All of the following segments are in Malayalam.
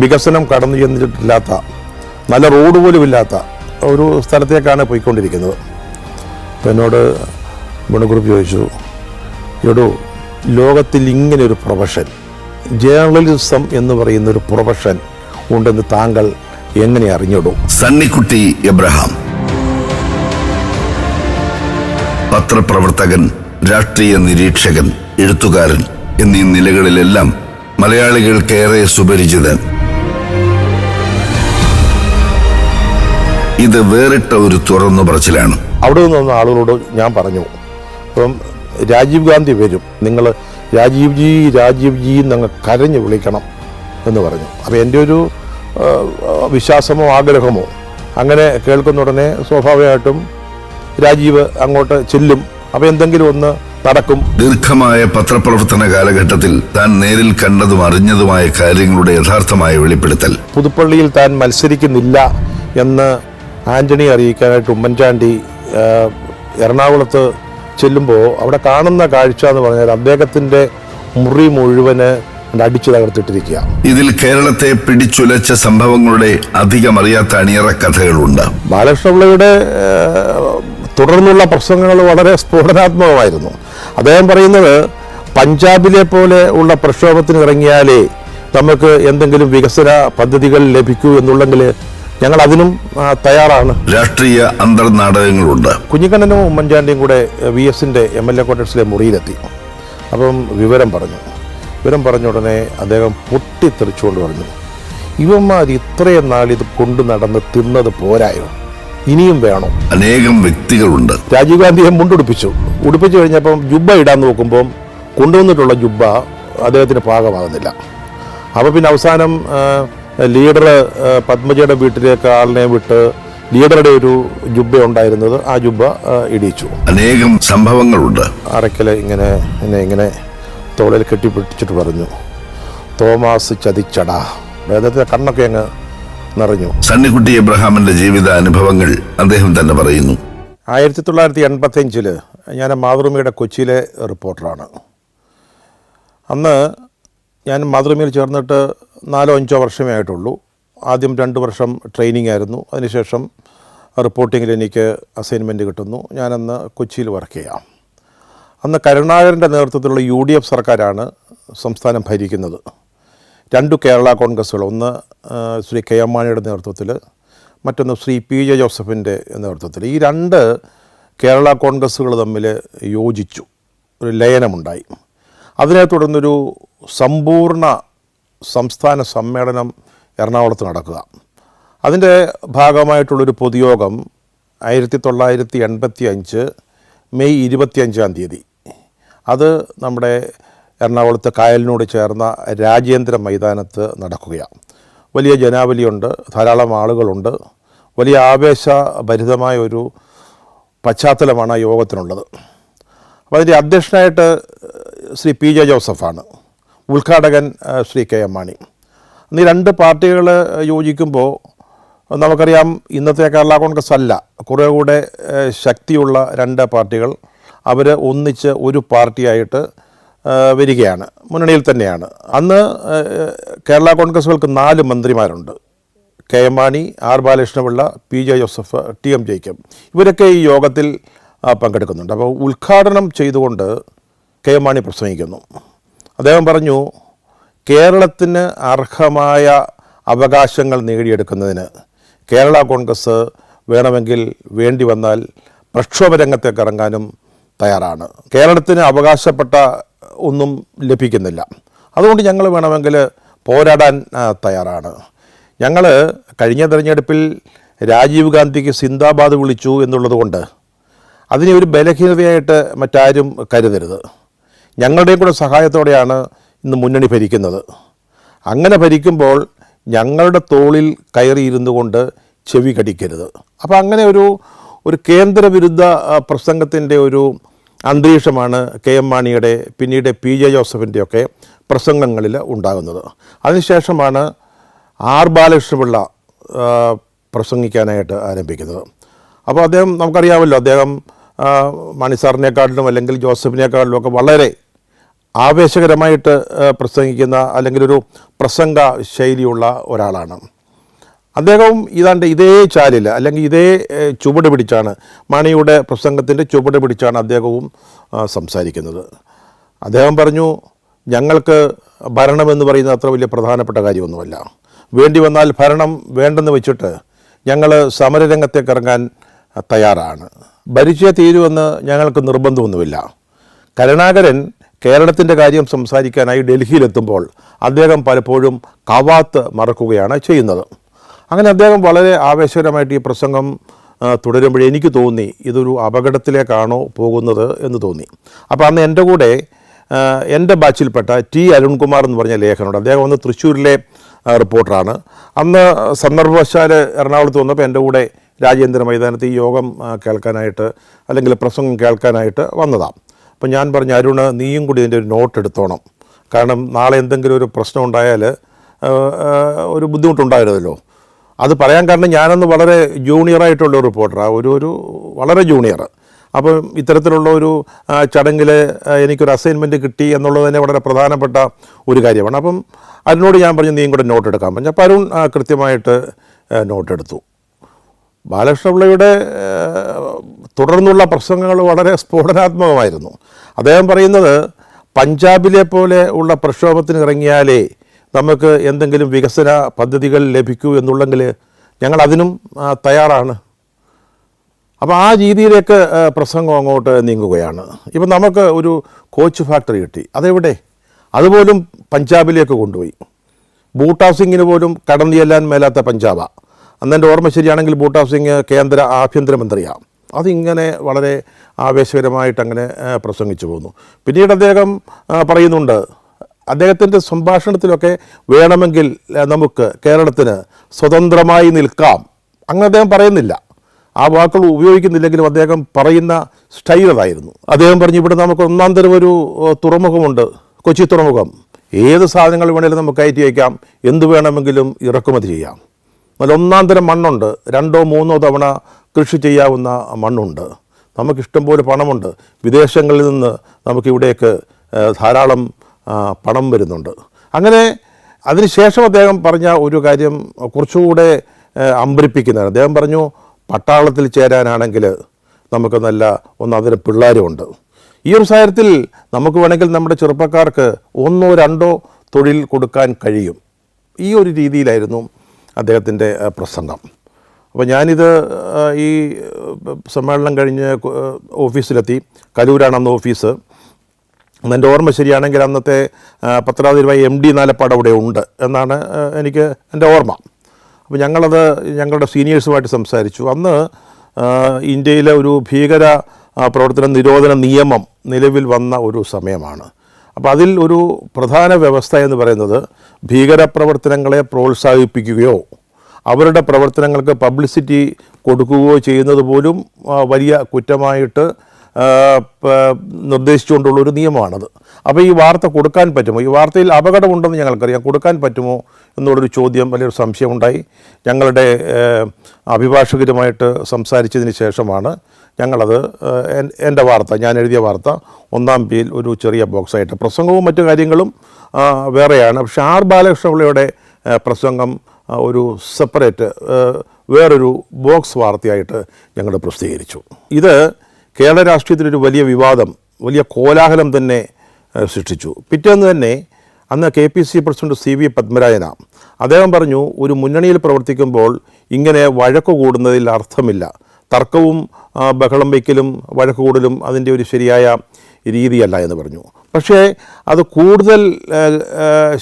വികസനം കടന്നു ചെന്നിട്ടില്ലാത്ത, നല്ല റോഡ് പോലും ഇല്ലാത്ത ഒരു സ്ഥലത്തേക്കാണ് പോയിക്കൊണ്ടിരിക്കുന്നത്. അപ്പം എന്നോട് മണിക്കുറിപ്പ് ചോദിച്ചു, എടോ, ലോകത്തിൽ ഇങ്ങനെയൊരു പ്രൊഫഷൻ, ജേർണലിസം എന്ന് പറയുന്നൊരു പ്രൊഫഷൻ ഉണ്ടെന്ന് താങ്കൾ എങ്ങനെ അറിഞ്ഞിടും? സണ്ണിക്കുട്ടി എബ്രഹാം, പത്രപ്രവർത്തകൻ, രാഷ്ട്രീയ നിരീക്ഷകൻ, എഴുത്തുകാരൻ എന്നീ നിലകളിലെല്ലാം മലയാളികൾക്കേറെ സുപരിചിതൻ. ഇത് വേറിട്ട ഒരു തുറന്നു പറച്ചിലാണ്. അവിടെ നിന്ന് വന്ന ആളുകളോട് ഞാൻ പറഞ്ഞു, ഇപ്പം രാജീവ് ഗാന്ധി വരും, നിങ്ങൾ രാജീവ് ജി എന്നങ്ങ് കരഞ്ഞു വിളിക്കണം എന്ന് പറഞ്ഞു. അപ്പോൾ എൻ്റെ ഒരു വിശ്വാസമോ ആഗ്രഹമോ, അങ്ങനെ കേൾക്കുന്ന ഉടനെ സ്വാഭാവികമായിട്ടും രാജീവ് അങ്ങോട്ട് ചെല്ലും. അപ്പോൾ എന്തെങ്കിലും ഒന്ന് നടക്കും. ദീർഘമായ പത്രപ്രവർത്തന കാലഘട്ടത്തിൽ താൻ നേരിൽ കണ്ടതും അറിഞ്ഞതുമായ കാര്യങ്ങളുടെ യഥാർത്ഥമായ വെളിപ്പെടുത്തൽ. പുതുപ്പള്ളിയിൽ താൻ മത്സരിക്കുന്നില്ല എന്ന് ആന്റണി അറിയിക്കാനായിട്ട് ഉമ്മൻചാണ്ടി എറണാകുളത്ത് ചെല്ലുമ്പോൾ അവിടെ കാണുന്ന കാഴ്ച എന്ന് പറഞ്ഞാൽ അദ്ദേഹത്തിൻ്റെ മുറി മുഴുവന് അടിച്ചു തകർത്തിട്ടിരിക്കുക. ഇതിൽ കേരളത്തെ പിടിച്ചുലച്ച സംഭവങ്ങളുടെ അധികം അറിയാത്ത അണിയറ കഥകളുണ്ട്. ബാലകൃഷ്ണപിള്ളയുടെ തുടർന്നുള്ള പ്രസംഗങ്ങൾ വളരെ സ്ഫോടനാത്മകമായിരുന്നു. അദ്ദേഹം പറയുന്നത്, പഞ്ചാബിലെ പോലെ ഉള്ള പ്രക്ഷോഭത്തിന് ഇറങ്ങിയാലേ നമുക്ക് എന്തെങ്കിലും വികസന പദ്ധതികൾ ലഭിക്കൂ എന്നുണ്ടെങ്കിൽ ഞങ്ങൾ അതിനും തയ്യാറാണ്. രാഷ്ട്രീയ അന്തർനാടകങ്ങളുണ്ട്. കുഞ്ഞിക്കണ്ണനും ഉമ്മൻചാണ്ടിയും കൂടെ VS-ന്റെ MLA ക്വാർട്ടേഴ്സിലെ മുറിയിലെത്തി. അപ്പം വിവരം പറഞ്ഞ ഉടനെ അദ്ദേഹം പൊട്ടിത്തെറിച്ചുകൊണ്ട് പറഞ്ഞു, ഇവന്മാർ ഇത്രയും നാളിത് കൊണ്ടു നടന്ന് തിന്നത് പോരായോ, ഇനിയും വേണം. അനേകം വ്യക്തികളുണ്ട്. രാജീവ് ഗാന്ധിയെ ഉടുപ്പിച്ചു കഴിഞ്ഞപ്പം ജുബ്ബ ഇടാൻ നോക്കുമ്പം കൊണ്ടുവന്നിട്ടുള്ള ജുബ്ബ അദ്ദേഹത്തിന് പാകമാകുന്നില്ല. അപ്പോൾ പിന്നെ അവസാനം ലീഡർ പത്മജയുടെ വീട്ടിലേക്ക് ആളിനെ വിട്ട് ലീഡറുടെ ഒരു ജുബ്ബ ഉണ്ടായിരുന്നത്, ആ ജുബ്ബ ഇടിച്ചു. അനേകം സംഭവങ്ങളുണ്ട്. അറയ്ക്കൽ ഇങ്ങനെ തോളിൽ കെട്ടിപ്പിടിച്ചിട്ട് പറഞ്ഞു, തോമസ് ചതിച്ചടാ. അദ്ദേഹത്തെ കണ്ണൊക്കെ അങ്ങ് നിറഞ്ഞു. സണ്ണിക്കുട്ടി എബ്രഹാമിന്റെ ജീവിത അനുഭവങ്ങൾ അദ്ദേഹം തന്നെ പറയുന്നു. 1985 ഞാൻ മാതൃഭൂമിയുടെ കൊച്ചിയിലെ റിപ്പോർട്ടറാണ്. അന്ന് ഞാൻ മാതൃഭൂമിയിൽ ചേർന്നിട്ട് 4-5 വർഷമേ ആയിട്ടുള്ളൂ. ആദ്യം 2 വർഷം ട്രെയിനിങ് ആയിരുന്നു. അതിനുശേഷം റിപ്പോർട്ടിങ്ങിൽ എനിക്ക് അസൈൻമെൻറ്റ് കിട്ടുന്നു. ഞാനന്ന് കൊച്ചിയിൽ വർക്ക് ചെയ്യാം. അന്ന് കരുണാകരൻ്റെ നേതൃത്വത്തിലുള്ള UDF സർക്കാരാണ് സംസ്ഥാനം ഭരിക്കുന്നത്. 2 കേരള കോൺഗ്രസ്സുകൾ, ഒന്ന് ശ്രീ KM മാണിയുടെ നേതൃത്വത്തിൽ, മറ്റൊന്ന് ശ്രീ PJ ജോസഫിൻ്റെ നേതൃത്വത്തിൽ. ഈ 2 കേരള കോൺഗ്രസ്സുകൾ തമ്മിൽ യോജിച്ചു, ഒരു ലയനമുണ്ടായി. അതിനെ തുടർന്നൊരു സമ്പൂർണ്ണ സംസ്ഥാന സമ്മേളനം എറണാകുളത്ത് നടക്കുക. അതിൻ്റെ ഭാഗമായിട്ടുള്ളൊരു പൊതുയോഗം 1985 മെയ് 25-ാം തീയതി, അത് നമ്മുടെ എറണാകുളത്ത് കായലിനോട് ചേർന്ന രാജേന്ദ്ര മൈതാനത്ത് നടക്കുകയാണ്. വലിയ ജനാവലിയുണ്ട്, ധാരാളം ആളുകളുണ്ട്, വലിയ ആവേശഭരിതമായ ഒരു പശ്ചാത്തലമാണ് ആ യോഗത്തിനുള്ളത്. അപ്പോൾ അതിൻ്റെ അധ്യക്ഷനായിട്ട് ശ്രീ PJ ജോസഫാണ്, ഉദ്ഘാടകൻ ശ്രീ KM മാണി. ഈ 2 പാർട്ടികൾ യോജിക്കുമ്പോൾ നമുക്കറിയാം, ഇന്നത്തെ കേരള കോൺഗ്രസ് അല്ല, കുറേ കൂടെ ശക്തിയുള്ള 2 പാർട്ടികൾ അവർ ഒന്നിച്ച് ഒരു പാർട്ടിയായിട്ട് വരികയാണ്, മുന്നണിയിൽ തന്നെയാണ്. അന്ന് കേരള കോൺഗ്രസുകൾക്ക് 4 മന്ത്രിമാരുണ്ട്. KM Mani, R Balakrishnapillai, PJ Joseph, TM Jacob, ഇവരൊക്കെ ഈ യോഗത്തിൽ പങ്കെടുക്കുന്നുണ്ട്. അപ്പോൾ ഉദ്ഘാടനം ചെയ്തുകൊണ്ട് KM മാണി പ്രസംഗിക്കുന്നു. അദ്ദേഹം പറഞ്ഞു, കേരളത്തിന് അർഹമായ അവകാശങ്ങൾ നേടിയെടുക്കുന്നതിന് കേരള കോൺഗ്രസ് വേണമെങ്കിൽ വേണ്ടി വന്നാൽ പ്രക്ഷോഭ രംഗത്തേക്ക് ഇറങ്ങാനും തയ്യാറാണ്. കേരളത്തിന് അവകാശപ്പെട്ട ഒന്നും ലഭിക്കുന്നില്ല, അതുകൊണ്ട് ഞങ്ങൾ വേണമെങ്കിൽ പോരാടാൻ തയ്യാറാണ്. ഞങ്ങൾ കഴിഞ്ഞ തെരഞ്ഞെടുപ്പിൽ രാജീവ് ഗാന്ധിക്ക് സിന്ദാബാദ് വിളിച്ചു എന്നുള്ളത് കൊണ്ട് അതിനെ ഒരു ബലഹീനതയായിട്ട് മറ്റാരും കരുതരുത്. ഞങ്ങളുടെയും കൂടെ സഹായത്തോടെയാണ് ഇന്ന് മുന്നണി ഭരിക്കുന്നത്. അങ്ങനെ ഭരിക്കുമ്പോൾ ഞങ്ങളുടെ തോളിൽ കയറിയിരുന്നു കൊണ്ട് ചെവി കടിക്കരുത്. അപ്പോൾ അങ്ങനെ ഒരു കേന്ദ്രവിരുദ്ധ പ്രസംഗത്തിൻ്റെ ഒരു അന്തരീക്ഷമാണ് KM മാണിയുടെ, പിന്നീട് PJ ജോസഫിൻ്റെയൊക്കെ പ്രസംഗങ്ങളിൽ ഉണ്ടാകുന്നത്. അതിനുശേഷമാണ് R ബാലകൃഷ്ണപിള്ള പ്രസംഗിക്കാനായിട്ട് ആരംഭിക്കുന്നത്. അപ്പോൾ അദ്ദേഹം, നമുക്കറിയാമല്ലോ, അദ്ദേഹം മാണി സാറിനേക്കാളിലും അല്ലെങ്കിൽ ജോസഫിനേക്കാളിലും ഒക്കെ വളരെ ആവേശകരമായിട്ട് പ്രസംഗിക്കുന്ന അല്ലെങ്കിൽ ഒരു പ്രസംഗ ശൈലിയുള്ള ഒരാളാണ്. അദ്ദേഹവും ഇതേ ചാലിൽ അല്ലെങ്കിൽ ഇതേ ചുവട് പിടിച്ചാണ്, മണിയുടെ പ്രസംഗത്തിൻ്റെ ചുവട് പിടിച്ചാണ് അദ്ദേഹവും സംസാരിക്കുന്നത്. അദ്ദേഹം പറഞ്ഞു, ഞങ്ങൾക്ക് ഭരണമെന്ന് പറയുന്നത് അത്ര വലിയ പ്രധാനപ്പെട്ട കാര്യമൊന്നുമല്ല. വേണ്ടി വന്നാൽ ഭരണം വേണ്ടെന്ന് വെച്ചിട്ട് ഞങ്ങൾ സമരരംഗത്തേക്ക് ഇറങ്ങാൻ തയ്യാറാണ്. ഭരിച്ചേ തീരുമെന്ന് ഞങ്ങൾക്ക് നിർബന്ധമൊന്നുമില്ല. കരുണാകരൻ കേരളത്തിൻ്റെ കാര്യം സംസാരിക്കാനായി ഡൽഹിയിലെത്തുമ്പോൾ അദ്ദേഹം പലപ്പോഴും കവാത്ത് മറക്കുകയാണ് ചെയ്യുന്നത്. അങ്ങനെ അദ്ദേഹം വളരെ ആവേശകരമായിട്ട് ഈ പ്രസംഗം തുടരുമ്പോഴേ എനിക്ക് തോന്നി ഇതൊരു അപകടത്തിലേക്കാണോ പോകുന്നത് എന്ന് തോന്നി. അപ്പോൾ അന്ന് എൻ്റെ കൂടെ എൻ്റെ ബാച്ചിൽപ്പെട്ട ടി അരുൺകുമാർ എന്ന് പറഞ്ഞ ലേഖനുണ്ട്. അദ്ദേഹം അന്ന് തൃശ്ശൂരിലെ റിപ്പോർട്ടറാണ്. അന്ന് സന്ദർഭവശാൽ എറണാകുളത്ത് വന്നപ്പോൾ എൻ്റെ കൂടെ രാജേന്ദ്ര മൈതാനത്ത് ഈ യോഗം കേൾക്കാനായിട്ട് അല്ലെങ്കിൽ പ്രസംഗം കേൾക്കാനായിട്ട് വന്നതാണ്. അപ്പം ഞാൻ പറഞ്ഞു, അരുണ് നീയും കൂടി ഇതിൻ്റെ ഒരു നോട്ട് എടുത്തോണം, കാരണം നാളെ എന്തെങ്കിലും ഒരു പ്രശ്നം ഉണ്ടായാൽ ഒരു ബുദ്ധിമുട്ടുണ്ടായിരുന്നല്ലോ. അത് പറയാൻ കാരണം ഞാനന്ന് വളരെ ജൂനിയറായിട്ടുള്ള റിപ്പോർട്ടറാണ്, ഒരു വളരെ ജൂനിയർ. അപ്പം ഇത്തരത്തിലുള്ള ഒരു ചടങ്ങിൽ എനിക്കൊരു അസൈൻമെൻറ്റ് കിട്ടി എന്നുള്ളത് തന്നെ വളരെ പ്രധാനപ്പെട്ട ഒരു കാര്യമാണ്. അപ്പം അതിനോട് ഞാൻ പറഞ്ഞു നീയും കൂടെ നോട്ട് എടുക്കാൻ പറഞ്ഞു. അപ്പോൾ അരുൺ കൃത്യമായിട്ട് നോട്ടെടുത്തു. ബാലകൃഷ്ണപിള്ളയുടെ തുടർന്നുള്ള പ്രസംഗങ്ങൾ വളരെ സ്ഫോടനാത്മകമായിരുന്നു. അദ്ദേഹം പറയുന്നത് പഞ്ചാബിലെ പോലെ ഉള്ള പ്രക്ഷോഭത്തിന് ഇറങ്ങിയാലേ നമുക്ക് എന്തെങ്കിലും വികസന പദ്ധതികൾ ലഭിക്കൂ എന്നുള്ളെങ്കിൽ ഞങ്ങൾ അതിനും തയ്യാറാണ്. അപ്പോൾ ആ രീതിയിലേക്ക് പ്രസംഗം അങ്ങോട്ട് നീങ്ങുകയാണ്. ഇപ്പം നമുക്ക് ഒരു കോച്ച് ഫാക്ടറി കിട്ടി, അതെവിടെ? അതുപോലും പഞ്ചാബിലേക്ക് കൊണ്ടുപോയി. ബൂട്ടാ സിംഗിന് പോലും കടന്നു ചെല്ലാൻ മേലാത്ത പഞ്ചാബാണ്. അന്നെൻ്റെ ഓർമ്മ ശരിയാണെങ്കിൽ ബൂട്ടാ സിംഗ് കേന്ദ്ര ആഭ്യന്തരമന്ത്രിയാണ്. അതിങ്ങനെ വളരെ ആവേശകരമായിട്ട് അങ്ങനെ പ്രസംഗിച്ചു പോകുന്നു. പിന്നീട് അദ്ദേഹം പറയുന്നുണ്ട്, അദ്ദേഹത്തിൻ്റെ സംഭാഷണത്തിലൊക്കെ വേണമെങ്കിൽ നമുക്ക് കേരളത്തിന് സ്വതന്ത്രമായി നിൽക്കാം, അങ്ങനെ അദ്ദേഹം പറയുന്നില്ല. ആ വാക്കുകൾ ഉപയോഗിക്കുന്നില്ലെങ്കിലും അദ്ദേഹം പറയുന്ന സ്റ്റൈൽ അതായിരുന്നു. അദ്ദേഹം പറഞ്ഞു, ഇവിടെ നമുക്ക് ഒന്നാം തരം ഒരു തുറമുഖമുണ്ട്, കൊച്ചി തുറമുഖം. ഏത് സാധനങ്ങൾ വേണമെങ്കിലും നമുക്ക് കയറ്റി വയ്ക്കാം, എന്ത് വേണമെങ്കിലും ഇറക്കുമതി ചെയ്യാം. നല്ല ഒന്നാം തരം മണ്ണുണ്ട്, 2 or 3 തവണ കൃഷി ചെയ്യാവുന്ന മണ്ണുണ്ട്. നമുക്കിഷ്ടം പോലെ പണമുണ്ട്. വിദേശങ്ങളിൽ നിന്ന് നമുക്കിവിടേക്ക് ധാരാളം പണം വരുന്നുണ്ട്. അങ്ങനെ അതിനുശേഷം അദ്ദേഹം പറഞ്ഞ ഒരു കാര്യം കുറച്ചുകൂടെ അമ്പരിപ്പിക്കുന്നതാണ്. അദ്ദേഹം പറഞ്ഞു, പട്ടാളത്തിൽ ചേരാനാണെങ്കിൽ നമുക്ക് നല്ല ഒന്നതിന് പിള്ളേരുമുണ്ട്. ഈ ഒരു സാഹചര്യത്തിൽ നമുക്ക് വേണമെങ്കിൽ നമ്മുടെ ചെറുപ്പക്കാർക്ക് 1 or 2 തൊഴിൽ കൊടുക്കാൻ കഴിയും. ഈ ഒരു രീതിയിലായിരുന്നു അദ്ദേഹത്തിൻ്റെ പ്രസംഗം. അപ്പോൾ ഞാനിത് ഈ സമ്മേളനം കഴിഞ്ഞ് ഓഫീസിലെത്തി. കലൂരാണ് അന്ന് ഓഫീസ്. എൻ്റെ ഓർമ്മ ശരിയാണെങ്കിൽ അന്നത്തെ പത്രാധിപരായ MD നാലപ്പാട് അവിടെ ഉണ്ട് എന്നാണ് എനിക്ക് എൻ്റെ ഓർമ്മ. അപ്പോൾ ഞങ്ങളുടെ സീനിയേഴ്സുമായിട്ട് സംസാരിച്ചു. അന്ന് ഇന്ത്യയിലെ ഒരു ഭീകര പ്രവർത്തന നിരോധന നിയമം നിലവിൽ വന്ന ഒരു സമയമാണ്. അപ്പോൾ അതിൽ ഒരു പ്രധാന വ്യവസ്ഥ എന്ന് പറയുന്നത് ഭീകരപ്രവർത്തനങ്ങളെ പ്രോത്സാഹിപ്പിക്കുകയോ അവരുടെ പ്രവർത്തനങ്ങൾക്ക് പബ്ലിസിറ്റി കൊടുക്കുകയോ ചെയ്യുന്നത് പോലും വലിയ കുറ്റമായിട്ട് നിർദ്ദേശിച്ചുകൊണ്ടുള്ളൊരു നിയമമാണത്. അപ്പോൾ ഈ വാർത്ത കൊടുക്കാൻ പറ്റുമോ, ഈ വാർത്തയിൽ അപകടമുണ്ടെന്ന് ഞങ്ങൾക്കറിയാം, കൊടുക്കാൻ പറ്റുമോ എന്നുള്ളൊരു ചോദ്യം, വലിയൊരു സംശയമുണ്ടായി. ഞങ്ങളുടെ അഭിഭാഷകരുമായിട്ട് സംസാരിച്ചതിന് ശേഷമാണ് ഞങ്ങളത് എൻ്റെ വാർത്ത, ഞാൻ എഴുതിയ വാർത്ത 1ാം പേജിൽ ഒരു ചെറിയ ബോക്സായിട്ട്, പ്രസംഗവും മറ്റു കാര്യങ്ങളും വേറെയാണ്. പക്ഷേ ബാലകൃഷ്ണപിള്ളയുടെ പ്രസംഗം ഒരു സെപ്പറേറ്റ് വേറൊരു ബോക്സ് വാർത്തയായിട്ട് ഞങ്ങൾ പ്രസിദ്ധീകരിച്ചു. ഇത് കേരള രാഷ്ട്രീയത്തിലൊരു വലിയ വിവാദം, വലിയ കോലാഹലം തന്നെ സൃഷ്ടിച്ചു. പിറ്റേന്ന് തന്നെ അന്ന് KPCC പ്രസിഡന്റ് CV പത്മരാജനാണ്. അദ്ദേഹം പറഞ്ഞു, ഒരു മുന്നണിയിൽ പ്രവർത്തിക്കുമ്പോൾ ഇങ്ങനെ വഴക്ക് കൂടുന്നതിൽ അർത്ഥമില്ല. തർക്കവും ബഹളം വയ്ക്കലും വഴക്ക് കൂടലും അതിൻ്റെ ഒരു ശരിയായ രീതിയല്ല എന്ന് പറഞ്ഞു. പക്ഷേ അത് കൂടുതൽ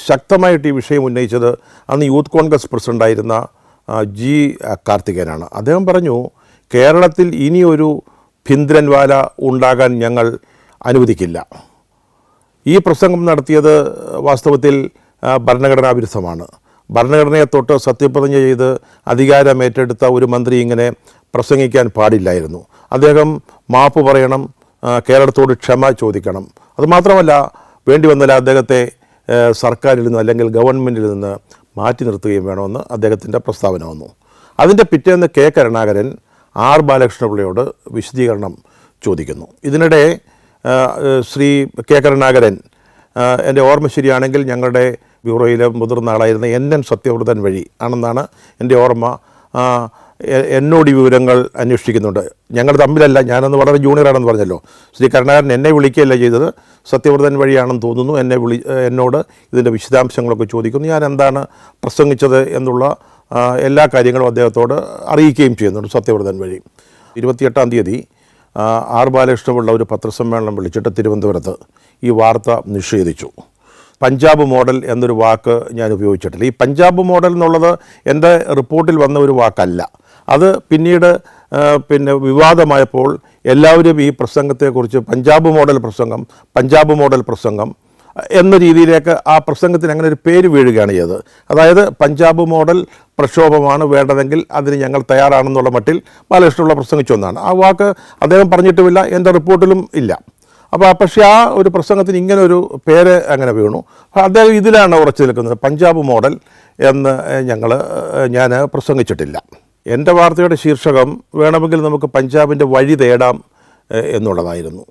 ശക്തമായിട്ട് ഈ വിഷയം ഉന്നയിച്ചത് അന്ന് യൂത്ത് കോൺഗ്രസ് പ്രസിഡൻ്റായിരുന്ന G. കാർത്തികേയനാണ്. അദ്ദേഹം പറഞ്ഞു, കേരളത്തിൽ ഇനിയൊരു ഭിന്ദ്രൻവാല ഉണ്ടാകാൻ ഞങ്ങൾ അനുവദിക്കില്ല. ഈ പ്രസംഗം നടത്തിയത് വാസ്തവത്തിൽ ഭരണഘടനാ വിരുദ്ധമാണ്. ഭരണഘടനയെ തൊട്ട് സത്യപ്രതിജ്ഞ ചെയ്ത് അധികാരമേറ്റെടുത്ത ഒരു മന്ത്രി ഇങ്ങനെ പ്രസംഗിക്കാൻ പാടില്ലായിരുന്നു. അദ്ദേഹം മാപ്പ് പറയണം, കേരളത്തോട് ക്ഷമ ചോദിക്കണം. അതുമാത്രമല്ല, വേണ്ടി വന്നാൽ അദ്ദേഹത്തെ സർക്കാരിൽ നിന്ന് അല്ലെങ്കിൽ ഗവൺമെൻറ്റിൽ നിന്ന് മാറ്റി നിർത്തുകയും വേണമെന്ന് അദ്ദേഹത്തിൻ്റെ പ്രസ്താവന വന്നു. അതിൻ്റെ പിറ്റേന്ന് കരുണാകരൻ ബാലകൃഷ്ണപിള്ളയോട് വിശദീകരണം ചോദിക്കുന്നു. ഇതിനിടെ ശ്രീ കരുണാകരൻ എൻ്റെ ഓർമ്മ ശരിയാണെങ്കിൽ ഞങ്ങളുടെ ബ്യൂറോയിലെ മുതിർന്ന ആളായിരുന്ന NN സത്യവ്രതൻ വഴി ആണെന്നാണ് എൻ്റെ ഓർമ്മ. എന്നോട് ഈ വിവരങ്ങൾ അന്വേഷിക്കുന്നുണ്ട്. ഞങ്ങൾ തമ്മിലല്ല, ഞാനന്ന് വളരെ ജൂനിയറാണെന്ന് പറഞ്ഞല്ലോ. ശ്രീ കരുണാകരൻ എന്നെ വിളിക്കുകയല്ല ചെയ്തത്, സത്യവ്രതൻ വഴിയാണെന്ന് തോന്നുന്നു. എന്നോട് ഇതിൻ്റെ വിശദാംശങ്ങളൊക്കെ ചോദിക്കുന്നു. ഞാൻ എന്താണ് പ്രസംഗിച്ചത് എന്നുള്ള എല്ലാ കാര്യങ്ങളും അദ്ദേഹത്തോട് അറിയിക്കുകയും ചെയ്യുന്നുണ്ട് സത്യവ്രതൻ വഴി. 28-ാം തീയതി R ബാലകൃഷ്ണപിള്ള ഒരു പത്രസമ്മേളനം വിളിച്ചിട്ട് തിരുവനന്തപുരത്ത് ഈ വാർത്ത നിഷേധിച്ചു. പഞ്ചാബ് മോഡൽ എന്നൊരു വാക്ക് ഞാൻ ഉപയോഗിച്ചിട്ടില്ല. ഈ പഞ്ചാബ് മോഡൽ എന്നുള്ളത് എൻ്റെ റിപ്പോർട്ടിൽ വന്ന ഒരു വാക്കല്ല. അത് പിന്നീട് വിവാദമായപ്പോൾ എല്ലാവരും ഈ പ്രസംഗത്തെക്കുറിച്ച് പഞ്ചാബ് മോഡൽ പ്രസംഗം എന്ന രീതിയിലേക്ക് ആ പ്രസംഗത്തിന് അങ്ങനെ ഒരു പേര് വീഴുകയാണ് ചെയ്തത്. അതായത് പഞ്ചാബ് മോഡൽ പ്രക്ഷോഭമാണ് വേണ്ടതെങ്കിൽ അതിന് ഞങ്ങൾ തയ്യാറാണെന്നുള്ള മട്ടിൽ ബാലകൃഷ്ണപിള്ള പ്രസംഗിച്ചു എന്നാണ്. ആ വാക്ക് അദ്ദേഹം പറഞ്ഞിട്ടുമില്ല, എൻ്റെ റിപ്പോർട്ടിലും ഇല്ല. പക്ഷേ ആ ഒരു പ്രസംഗത്തിന് ഇങ്ങനെ ഒരു പേര് അങ്ങനെ വീണു. അദ്ദേഹം ഇതിലാണ് ഉറച്ചു നിൽക്കുന്നത്. പഞ്ചാബ് മോഡൽ എന്ന് ഞാൻ പ്രസംഗിച്ചിട്ടില്ല. എൻ്റെ വാർത്തയുടെ ശീർഷകം വേണമെങ്കിൽ നമുക്ക് പഞ്ചാബിൻ്റെ വഴി തേടാം എന്നുള്ളതായിരുന്നു.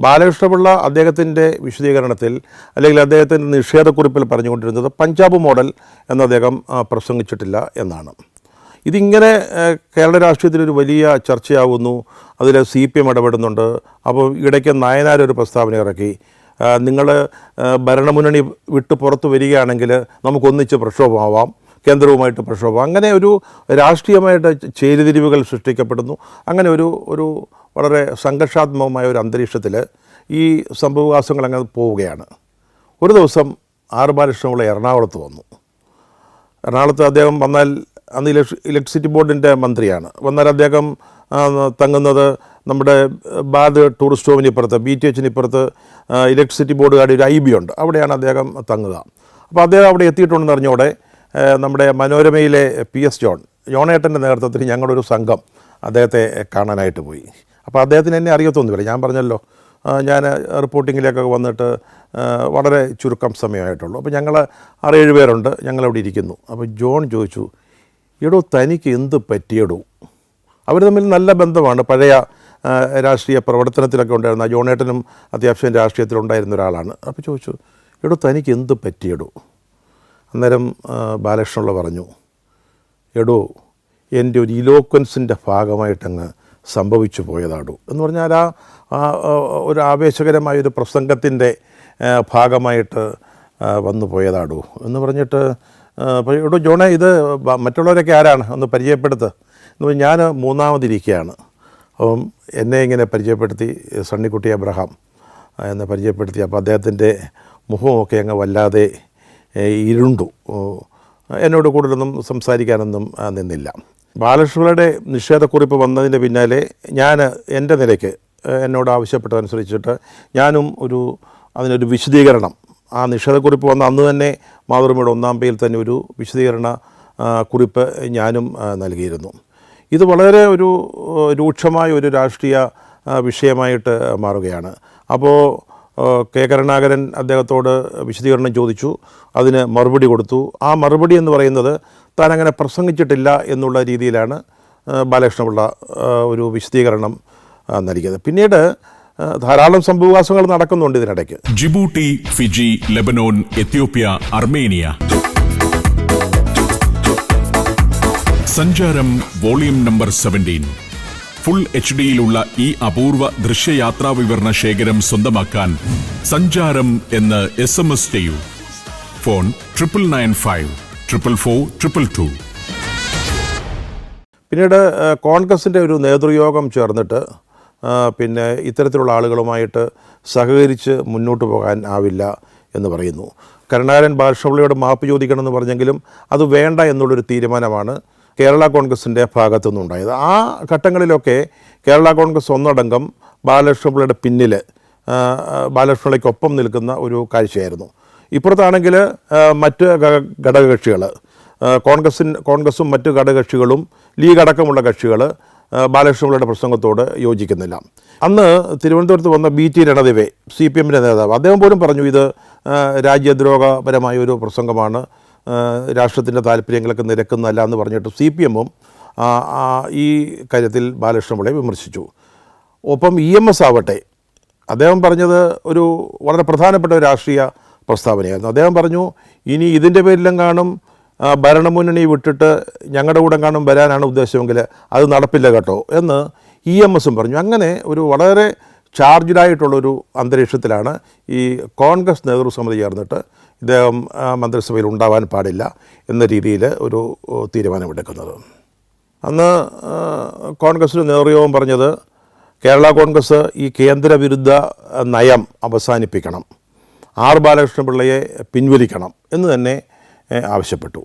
ബാലകൃഷ്ണപിള്ള അദ്ദേഹത്തിൻ്റെ വിശദീകരണത്തിൽ അല്ലെങ്കിൽ അദ്ദേഹത്തിൻ്റെ നിഷേധക്കുറിപ്പിൽ പറഞ്ഞുകൊണ്ടിരുന്നത് പഞ്ചാബ് മോഡൽ എന്ന് അദ്ദേഹം പ്രസംഗിച്ചിട്ടില്ല എന്നാണ്. ഇതിങ്ങനെ കേരള രാഷ്ട്രീയത്തിലൊരു വലിയ ചർച്ചയാകുന്നു. അതിൽ CPM ഇടപെടുന്നുണ്ട്. അപ്പോൾ ഇടയ്ക്ക് നായനാർ ഒരു പ്രസ്താവന ഇറക്കി, നിങ്ങൾ ഭരണമുന്നണി വിട്ട് പുറത്ത് വരികയാണെങ്കിൽ നമുക്കൊന്നിച്ച് പ്രക്ഷോഭമാവാം, കേന്ദ്രവുമായിട്ട് പ്രക്ഷോഭം. അങ്ങനെ ഒരു രാഷ്ട്രീയമായിട്ട് ചേരിതിരിവുകൾ സൃഷ്ടിക്കപ്പെടുന്നു. അങ്ങനെ ഒരു വളരെ സംഘർഷാത്മകമായ ഒരു അന്തരീക്ഷത്തിൽ ഈ സംഭവവികാസങ്ങൾ അങ്ങനെ പോവുകയാണ്. ഒരു ദിവസം R ബാലകൃഷ്ണപിള്ള എറണാകുളത്ത് വന്നു. എറണാകുളത്ത് അദ്ദേഹം വന്നാൽ അന്ന് ഇലക്ട്രിസിറ്റി ബോർഡിൻ്റെ മന്ത്രിയാണ്. വന്നാൽ അദ്ദേഹം തങ്ങുന്നത് നമ്മുടെ ബാദ് ടൂറിസ്റ്റ് ഹോമിന് ഇപ്പുറത്ത് BTHന് ഇപ്പുറത്ത് ഇലക്ട്രിസിറ്റി ബോർഡുകാരുടെ ഒരു IB ഉണ്ട്, അവിടെയാണ് അദ്ദേഹം തങ്ങുക. അപ്പോൾ അദ്ദേഹം അവിടെ എത്തിയിട്ടുണ്ടെന്ന് അറിഞ്ഞോടെ നമ്മുടെ മനോരമയിലെ PS ജോണേട്ടൻ്റെ നേതൃത്വത്തിൽ ഞങ്ങളൊരു സംഘം അദ്ദേഹത്തെ കാണാനായിട്ട് പോയി. അപ്പോൾ അദ്ദേഹത്തിന് എന്നെ അറിയത്തൊന്നുമില്ല. ഞാൻ പറഞ്ഞല്ലോ, ഞാൻ റിപ്പോർട്ടിങ്ങിലേക്കൊക്കെ വന്നിട്ട് വളരെ ചുരുക്കം സമയമായിട്ടുള്ളൂ. അപ്പോൾ ഞങ്ങൾ 6-7 പേരുണ്ട്, ഞങ്ങളവിടെ ഇരിക്കുന്നു. അപ്പോൾ ജോൺ ചോദിച്ചു, എടോ തനിക്ക് എന്ത് പറ്റിയെടോ? അവർ തമ്മിൽ നല്ല ബന്ധമാണ്, പഴയ രാഷ്ട്രീയ പ്രവർത്തനത്തിലൊക്കെ ഉണ്ടായിരുന്ന. ജോണേട്ടനും അത്യാവശ്യം രാഷ്ട്രീയത്തിലുണ്ടായിരുന്ന ഒരാളാണ്. അപ്പോൾ ചോദിച്ചു, എടോ തനിക്ക് എന്ത് പറ്റിയെടോ? അന്നേരം ബാലകൃഷ്ണപിള്ള പറഞ്ഞു, എടോ എൻ്റെ ഒരു ഇലോക്വൻസിൻ്റെ ഭാഗമായിട്ടങ്ങ് സംഭവിച്ചു പോയതാടോ എന്ന് പറഞ്ഞാൽ ഒരു ആവേശകരമായൊരു പ്രസംഗത്തിൻ്റെ ഭാഗമായിട്ട് വന്നു പോയതാടോ എന്ന് പറഞ്ഞിട്ട്, എടോ ജോണേ, ഇത് മറ്റുള്ളവരൊക്കെ ആരാണ് ഒന്ന് പരിചയപ്പെടുത്ത് എന്ന് പറഞ്ഞാൽ ഞാൻ മൂന്നാമതിരിക്കുകയാണ്. അപ്പം എന്നെ ഇങ്ങനെ പരിചയപ്പെടുത്തി, സണ്ണിക്കുട്ടി അബ്രഹാം എന്നെ പരിചയപ്പെടുത്തി. അപ്പോൾ അദ്ദേഹത്തിൻ്റെ മുഖമൊക്കെ അങ്ങ് വല്ലാതെ ഇരുണ്ടു. എന്നോട് കൂടുതലൊന്നും സംസാരിക്കാനൊന്നും നിന്നില്ല. ബാലകൃഷ്ണപിള്ളയുടെ നിഷേധക്കുറിപ്പ് വന്നതിൻ്റെ പിന്നാലെ ഞാൻ എൻ്റെ നിലയ്ക്ക് എന്നോട് ആവശ്യപ്പെട്ടതനുസരിച്ചിട്ട് ഞാനും അതിനൊരു വിശദീകരണം, ആ നിഷേധക്കുറിപ്പ് വന്ന അന്ന് തന്നെ മാതൃഭൂമിയുടെ 1-ാം പേജിൽ തന്നെ ഒരു വിശദീകരണ കുറിപ്പ് ഞാനും നൽകിയിരുന്നു. ഇത് വളരെ രൂക്ഷമായ ഒരു രാഷ്ട്രീയ വിഷയമായിട്ട് മാറുകയാണ്. അപ്പോൾ K. കരുണാകരൻ അദ്ദേഹത്തോട് വിശദീകരണം ചോദിച്ചു, അതിന് മറുപടി കൊടുത്തു. ആ മറുപടി എന്ന് പറയുന്നത് താൻ അങ്ങനെ പ്രസംഗിച്ചിട്ടില്ല എന്നുള്ള രീതിയിലാണ് ബാലകൃഷ്ണപിള്ള ഒരു വിശദീകരണം നൽകിയത്. പിന്നീട് ധാരാളം സംഭവവികാസങ്ങൾ നടക്കുന്നുണ്ട് ഇതിനിടയ്ക്ക്. Djibouti, Fiji, Lebanon, Ethiopia, Armenia. സഞ്ചാരം വോളിയം നമ്പർ 17. ഫുൾ HD-യിലുള്ള ഈ അപൂർവ ദൃശ്യയാത്രാ വിവരണ ശേഖരം സ്വന്തമാക്കാൻ സഞ്ചാരം എന്ന് SMS ചെയ്യൂ. ഫോൺ 9995 444 222. പിന്നീട് കോൺഗ്രസിൻ്റെ ഒരു നേതൃയോഗം ചേർന്നിട്ട് പിന്നെ ഇത്തരത്തിലുള്ള ആളുകളുമായിട്ട് സഹകരിച്ച് മുന്നോട്ട് പോകാൻ ആവില്ല എന്ന് പറയുന്നു. കരുണാകരൻ ബാലകൃഷ്ണപിള്ളയോട് മാപ്പ് ചോദിക്കണമെന്ന് പറഞ്ഞെങ്കിലും അത് വേണ്ട എന്നുള്ളൊരു തീരുമാനമാണ് കേരള കോൺഗ്രസിൻ്റെ ഭാഗത്തുനിന്നുണ്ടായത്. ആ ഘട്ടങ്ങളിലൊക്കെ കേരള കോൺഗ്രസ് ഒന്നടങ്കം ബാലകൃഷ്ണപിള്ളയുടെ പിന്നിൽ, ബാലകൃഷ്ണപിള്ളയ്ക്കൊപ്പം നിൽക്കുന്ന ഒരു കാഴ്ചയായിരുന്നു. ഇപ്പുറത്താണെങ്കിൽ മറ്റ് ഘടകകക്ഷികൾ, കോൺഗ്രസും മറ്റ് ഘടകകക്ഷികളും ലീഗ് അടക്കമുള്ള കക്ഷികൾ ബാലകൃഷ്ണപിള്ളയുടെ പ്രസംഗത്തോട് യോജിക്കുന്നില്ല. അന്ന് തിരുവനന്തപുരത്ത് വന്ന BT രണദിവെ, CPMൻ്റെ നേതാവ്, അദ്ദേഹം പോലും പറഞ്ഞു ഇത് രാജ്യദ്രോഹപരമായ ഒരു പ്രസംഗമാണ്, രാഷ്ട്രത്തിൻ്റെ താല്പര്യങ്ങളൊക്കെ നിരക്കുന്നതല്ല എന്ന് പറഞ്ഞിട്ട് CPM-ഉം ഈ കാര്യത്തിൽ ബാലകൃഷ്ണപിള്ളയെ വിമർശിച്ചു. ഒപ്പം EMS ആവട്ടെ, അദ്ദേഹം പറഞ്ഞത് ഒരു വളരെ പ്രധാനപ്പെട്ട ഒരു രാഷ്ട്രീയ പ്രസ്താവനയായിരുന്നു. അദ്ദേഹം പറഞ്ഞു, ഇനി ഇതിൻ്റെ പേരിലും കാണും ഭരണമുന്നണി വിട്ടിട്ട് ഞങ്ങളുടെ കൂടെ കാണും വരാനാണ് ഉദ്ദേശമെങ്കിൽ അത് നടപ്പില്ല കേട്ടോ എന്ന് EMSും പറഞ്ഞു. അങ്ങനെ ഒരു വളരെ ചാർജ്ഡായിട്ടുള്ളൊരു അന്തരീക്ഷത്തിലാണ് ഈ കോൺഗ്രസ് നേതൃസമിതി ചേർന്നിട്ട് ഇദ്ദേഹം മന്ത്രിസഭയിൽ ഉണ്ടാവാൻ പാടില്ല എന്ന രീതിയിൽ ഒരു തീരുമാനമെടുക്കുന്നത്. അന്ന് കോൺഗ്രസിന് നേതൃയോഗം പറഞ്ഞത് കേരള കോൺഗ്രസ് ഈ കേന്ദ്രവിരുദ്ധ നയം അവസാനിപ്പിക്കണം, ബാലകൃഷ്ണപിള്ളയെ പിൻവലിക്കണം എന്ന് തന്നെ ആവശ്യപ്പെട്ടു.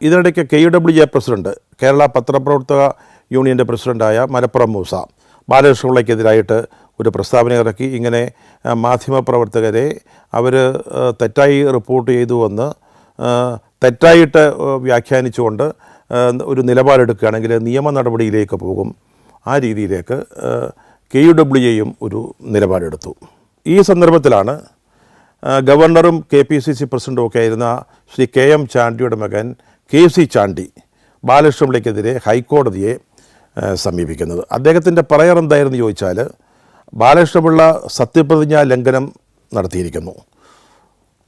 ഇതിനിടയ്ക്ക് KUWJ പ്രസിഡന്റ്, കേരള പത്രപ്രവർത്തക യൂണിയൻ്റെ പ്രസിഡൻ്റായ മലപ്പുറം മൂസ ബാലകൃഷ്ണപിള്ളയ്ക്കെതിരായിട്ട് ഒരു പ്രസ്താവന ഇറക്കി. ഇങ്ങനെ മാധ്യമപ്രവർത്തകരെ അവർ തെറ്റായി റിപ്പോർട്ട് ചെയ്തുവെന്ന് തെറ്റായിട്ട് വ്യാഖ്യാനിച്ചുകൊണ്ട് ഒരു നിലപാടെടുക്കുകയാണെങ്കിൽ നിയമ നടപടിയിലേക്ക് പോകും. ആ രീതിയിലേക്ക് KUWJയും ഒരു നിലപാടെടുത്തു. ഈ സന്ദർഭത്തിലാണ് ഗവർണറും KPCC പ്രസിഡൻറ്റും ഒക്കെ ആയിരുന്ന ശ്രീ KM ചാണ്ടിയുടെ മകൻ KC ചാണ്ടി ബാലകൃഷ്ണപിള്ളയ്ക്കെതിരെ ഹൈക്കോടതിയെ സമീപിക്കുന്നത്. അദ്ദേഹത്തിൻ്റെ പറയർ എന്തായിരുന്നു ചോദിച്ചാൽ, ബാലകൃഷ്ണപിള്ള സത്യപ്രതിജ്ഞാ ലംഘനം നടത്തിയിരിക്കുന്നു.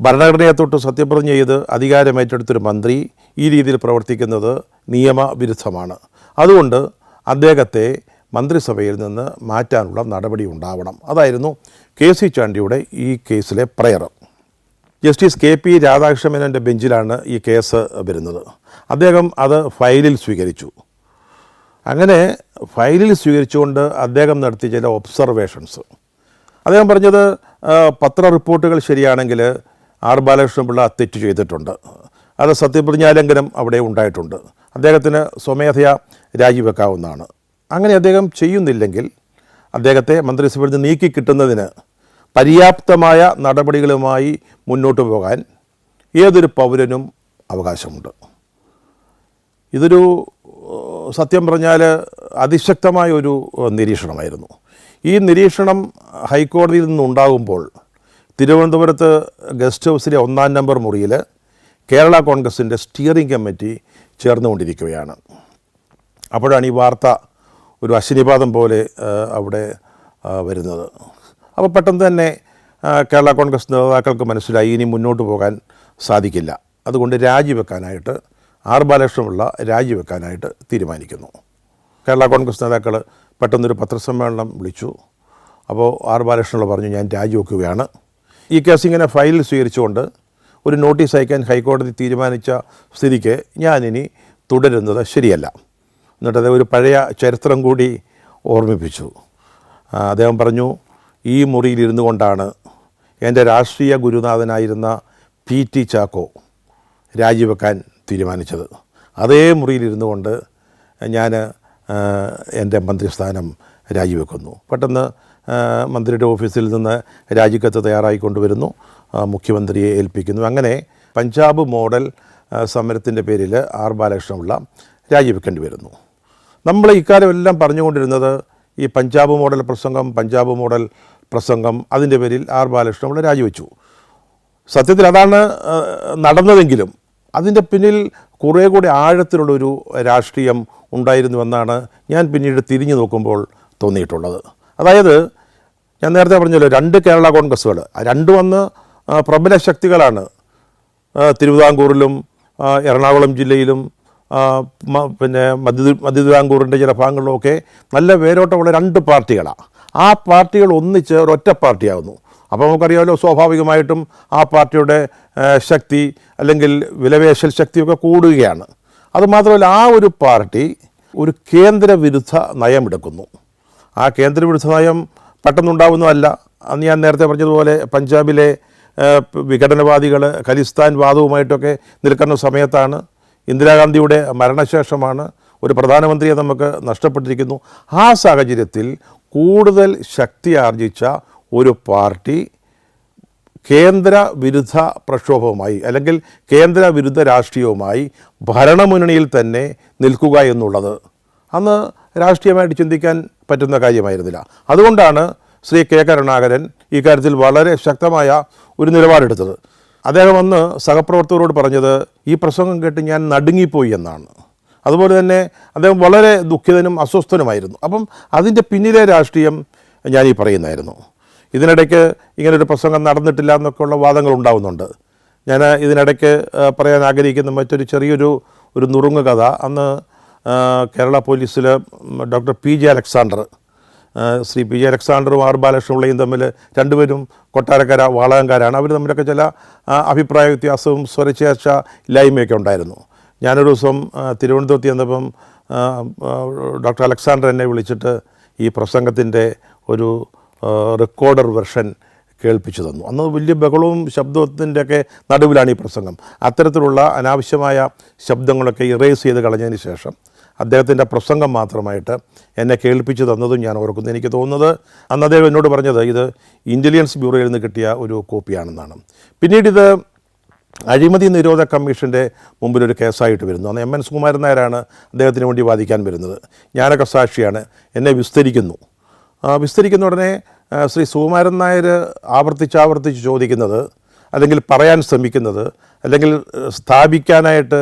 ഭരണഘടനയെ തൊട്ട് സത്യപ്രതിജ്ഞ ചെയ്ത് അധികാരമേറ്റെടുത്തൊരു മന്ത്രി ഈ രീതിയിൽ പ്രവർത്തിക്കുന്നത് നിയമവിരുദ്ധമാണ്. അതുകൊണ്ട് അദ്ദേഹത്തെ മന്ത്രിസഭയിൽ നിന്ന് മാറ്റാനുള്ള നടപടി ഉണ്ടാവണം. അതായിരുന്നു KC ചാണ്ടിയുടെ ഈ കേസിലെ പ്രയർ. ജസ്റ്റിസ് KP രാധാകൃഷ്ണമേനോൻ്റെ ബെഞ്ചിലാണ് ഈ കേസ് വരുന്നത്. അദ്ദേഹം അത് ഫയലിൽ സ്വീകരിച്ചു. അങ്ങനെ ഫയലിൽ സ്വീകരിച്ചുകൊണ്ട് അദ്ദേഹം നടത്തിയ ചില ഒബ്സർവേഷൻസ്, അദ്ദേഹം പറഞ്ഞത് പത്ര റിപ്പോർട്ടുകൾ ശരിയാണെങ്കിൽ ബാലകൃഷ്ണപിള്ള തെറ്റ് ചെയ്തിട്ടുണ്ട്, അത് സത്യപ്രതിജ്ഞാലംഘനം അവിടെ ഉണ്ടായിട്ടുണ്ട്, അദ്ദേഹത്തിന് സ്വമേധയാ രാജിവെക്കാവുന്നതാണ്. അങ്ങനെ അദ്ദേഹം ചെയ്യുന്നില്ലെങ്കിൽ അദ്ദേഹത്തെ മന്ത്രിസഭയിൽ നിന്ന് നീക്കി കിട്ടുന്നതിന് പര്യാപ്തമായ നടപടികളുമായി മുന്നോട്ട് പോകാൻ ഏതൊരു പൗരനും അവകാശമുണ്ട്. ഇതൊരു സത്യം പറഞ്ഞാൽ അതിശക്തമായ ഒരു നിരീക്ഷണമായിരുന്നു. ഈ നിരീക്ഷണം ഹൈക്കോടതിയിൽ നിന്നുണ്ടാകുമ്പോൾ തിരുവനന്തപുരത്ത് ഗസ്റ്റ് ഹൗസിലെ 1-ാം നമ്പർ മുറിയിൽ കേരള കോൺഗ്രസിൻ്റെ സ്റ്റിയറിംഗ് കമ്മിറ്റി ചേർന്നുകൊണ്ടിരിക്കുകയാണ്. അപ്പോഴാണ് ഈ വാർത്ത ഒരു അശ്വനിപാതം പോലെ അവിടെ വരുന്നത്. അപ്പോൾ പെട്ടെന്ന് തന്നെ കേരള കോൺഗ്രസ് നേതാക്കൾക്ക് മനസ്സിലായി ഇനി മുന്നോട്ട് പോകാൻ സാധിക്കില്ല. അതുകൊണ്ട് രാജിവെക്കാനായിട്ട് ബാലകൃഷ്ണപിള്ള രാജിവെക്കാനായിട്ട് തീരുമാനിക്കുന്നു. കേരള കോൺഗ്രസ് നേതാക്കൾ പെട്ടെന്നൊരു പത്രസമ്മേളനം വിളിച്ചു. അപ്പോൾ ബാലകൃഷ്ണപിള്ള പറഞ്ഞു, ഞാൻ രാജിവെക്കുകയാണ്. ഈ കേസ് ഇങ്ങനെ ഫയലിൽ സ്വീകരിച്ചുകൊണ്ട് ഒരു നോട്ടീസ് അയക്കാൻ ഹൈക്കോടതി തീരുമാനിച്ച സ്ഥിതിക്ക് ഞാനിനി തുടരുന്നത് ശരിയല്ല. എന്നിട്ട് അദ്ദേഹം ഒരു പഴയ ചരിത്രം കൂടി ഓർമ്മിപ്പിച്ചു. അദ്ദേഹം പറഞ്ഞു, ഈ മുറിയിലിരുന്നു കൊണ്ടാണ് എൻ്റെ രാഷ്ട്രീയ ഗുരുനാഥനായിരുന്ന PT ചാക്കോ രാജിവെക്കാൻ തീരുമാനിച്ചത്. അതേ മുറിയിലിരുന്നു കൊണ്ട് ഞാൻ എൻ്റെ മന്ത്രിസ്ഥാനം രാജിവെക്കുന്നു. പെട്ടെന്ന് മന്ത്രിയുടെ ഓഫീസിൽ നിന്ന് രാജിക്കത്ത് തയ്യാറായിക്കൊണ്ടുവരുന്നു, മുഖ്യമന്ത്രിയെ ഏൽപ്പിക്കുന്നു. അങ്ങനെ പഞ്ചാബ് മോഡൽ സമരത്തിൻ്റെ പേരിൽ ബാലകൃഷ്ണപിള്ള രാജിവെക്കേണ്ടി വരുന്നു. നമ്മൾ ഇക്കാലമെല്ലാം പറഞ്ഞുകൊണ്ടിരുന്നത് ഈ പഞ്ചാബ് മോഡൽ പ്രസംഗം അതിൻ്റെ പേരിൽ ബാലകൃഷ്ണപിള്ള രാജിവെച്ചു. സത്യത്തിൽ അതാണ് നടന്നതെങ്കിലും അതിൻ്റെ പിന്നിൽ കുറേ കൂടി ആഴത്തിലുള്ളൊരു രാഷ്ട്രീയം ഉണ്ടായിരുന്നുവെന്നാണ് ഞാൻ പിന്നീട് തിരിഞ്ഞു നോക്കുമ്പോൾ തോന്നിയിട്ടുള്ളത്. അതായത് ഞാൻ നേരത്തെ പറഞ്ഞല്ലോ, 2 കേരള കോൺഗ്രസ്സുകൾ, രണ്ടും അന്ന് പ്രബല ശക്തികളാണ്. തിരുവിതാംകൂറിലും എറണാകുളം ജില്ലയിലും പിന്നെ മധ്യ തിരുവിതാംകൂറിൻ്റെ ചില ഭാഗങ്ങളിലുമൊക്കെ നല്ല വേരോട്ടമുള്ള 2 പാർട്ടികളാണ്. ആ പാർട്ടികൾ ഒന്നിച്ച് ഒരൊറ്റ പാർട്ടിയാകുന്നു. അപ്പോൾ നമുക്കറിയാമല്ലോ, സ്വാഭാവികമായിട്ടും ആ പാർട്ടിയുടെ ശക്തി അല്ലെങ്കിൽ വിലപേശൽ ശക്തിയൊക്കെ കൂടുകയാണ്. അതുമാത്രമല്ല, ആ ഒരു പാർട്ടി ഒരു കേന്ദ്രവിരുദ്ധ നയമെടുക്കുന്നു. ആ കേന്ദ്രവിരുദ്ധ നയം പെട്ടെന്നുണ്ടാവുന്നതല്ല. അന്ന് ഞാൻ നേരത്തെ പറഞ്ഞതുപോലെ പഞ്ചാബിലെ വിഘടനവാദികൾ ഖലിസ്ഥാൻ വാദവുമായിട്ടൊക്കെ നിൽക്കുന്ന സമയത്താണ്. ഇന്ദിരാഗാന്ധിയുടെ മരണശേഷമാണ്. ഒരു പ്രധാനമന്ത്രിയെ നമുക്ക് നഷ്ടപ്പെട്ടിരിക്കുന്നു. ആ സാഹചര്യത്തിൽ കൂടുതൽ ശക്തി ആർജിച്ച ഒരു പാർട്ടി കേന്ദ്ര വിരുദ്ധ പ്രക്ഷോഭവുമായി അല്ലെങ്കിൽ കേന്ദ്ര വിരുദ്ധ രാഷ്ട്രീയവുമായി ഭരണമുന്നണിയിൽ തന്നെ നിൽക്കുക എന്നുള്ളത് അന്ന് രാഷ്ട്രീയമായിട്ട് ചിന്തിക്കാൻ പറ്റുന്ന കാര്യമായിരുന്നില്ല. അതുകൊണ്ടാണ് ശ്രീ K കരുണാകരൻ ഈ കാര്യത്തിൽ വളരെ ശക്തമായ ഒരു നിലപാടെടുത്തത്. അദ്ദേഹം അന്ന് സഹപ്രവർത്തകരോട് പറഞ്ഞത്, ഈ പ്രസംഗം കേട്ട് ഞാൻ നടുങ്ങിപ്പോയി എന്നാണ്. അതുപോലെ തന്നെ അദ്ദേഹം വളരെ ദുഃഖിതനും അസ്വസ്ഥനുമായിരുന്നു. അപ്പം അതിൻ്റെ പിന്നിലെ രാഷ്ട്രീയം ഞാൻ ഈ പറയുന്നതായിരുന്നു. ഇതിനിടയ്ക്ക് ഇങ്ങനൊരു പ്രസംഗം നടന്നിട്ടില്ല എന്നൊക്കെയുള്ള വാദങ്ങൾ ഉണ്ടാവുന്നുണ്ട്. ഞാൻ ഇതിനിടയ്ക്ക് പറയാൻ ആഗ്രഹിക്കുന്ന മറ്റൊരു ചെറിയൊരു നുറുങ്ങ് കഥ. അന്ന് കേരള പോലീസിൽ doctor P J. Alexander, Shri P J. അലക്സാണ്ടറും ആർ ബാലകൃഷ്ണപിള്ളയും തമ്മിൽ രണ്ടുപേരും കൊട്ടാരക്കര വാളകംകാരാണ്. അവർ തമ്മിലൊക്കെ ചില അഭിപ്രായ വ്യത്യാസവും സ്വരച്ചേർച്ച ഇല്ലായ്മയൊക്കെ ഉണ്ടായിരുന്നു. ഞാനൊരു ദിവസം തിരുവനന്തപുരത്ത് ചെന്നപ്പം ഡോക്ടർ അലക്സാണ്ടർ എന്നെ വിളിച്ചിട്ട് ഈ പ്രസംഗത്തിൻ്റെ ഒരു റെക്കോർഡർ വെർഷൻ കേൾപ്പിച്ചു തന്നു. അന്ന് വലിയ ബഹളവും ശബ്ദത്തിൻ്റെയൊക്കെ നടുവിലാണ് ഈ പ്രസംഗം. അത്തരത്തിലുള്ള അനാവശ്യമായ ശബ്ദങ്ങളൊക്കെ ഇറേസ് ചെയ്ത് കളഞ്ഞതിന് ശേഷം അദ്ദേഹത്തിൻ്റെ പ്രസംഗം മാത്രമായിട്ട് എന്നെ കേൾപ്പിച്ചു തന്നതും ഞാൻ ഓർക്കുന്നു. എനിക്ക് തോന്നുന്നത് അന്ന് അദ്ദേഹം എന്നോട് പറഞ്ഞത് ഇത് ഇൻ്റലിജൻസ് ബ്യൂറോയിൽ നിന്ന് കിട്ടിയ ഒരു കോപ്പിയാണെന്നാണ്. പിന്നീട് ഇത് അഴിമതി നിരോധക കമ്മീഷൻ്റെ മുമ്പിലൊരു കേസായിട്ട് വരുന്നു. അന്ന് എം എൻ സുകുമാരൻ നായരാണ് അദ്ദേഹത്തിന് വേണ്ടി വാദിക്കാൻ വരുന്നത്. ഞാനൊക്കെ സാക്ഷിയാണ്. എന്നെ വിസ്തരിക്കുന്ന ഉടനെ ശ്രീ സുകുമാരൻ നായർ ആവർത്തിച്ച് ചോദിക്കുന്നത്, അല്ലെങ്കിൽ പറയാൻ ശ്രമിക്കുന്നത്, അല്ലെങ്കിൽ സ്ഥാപിക്കാനായിട്ട്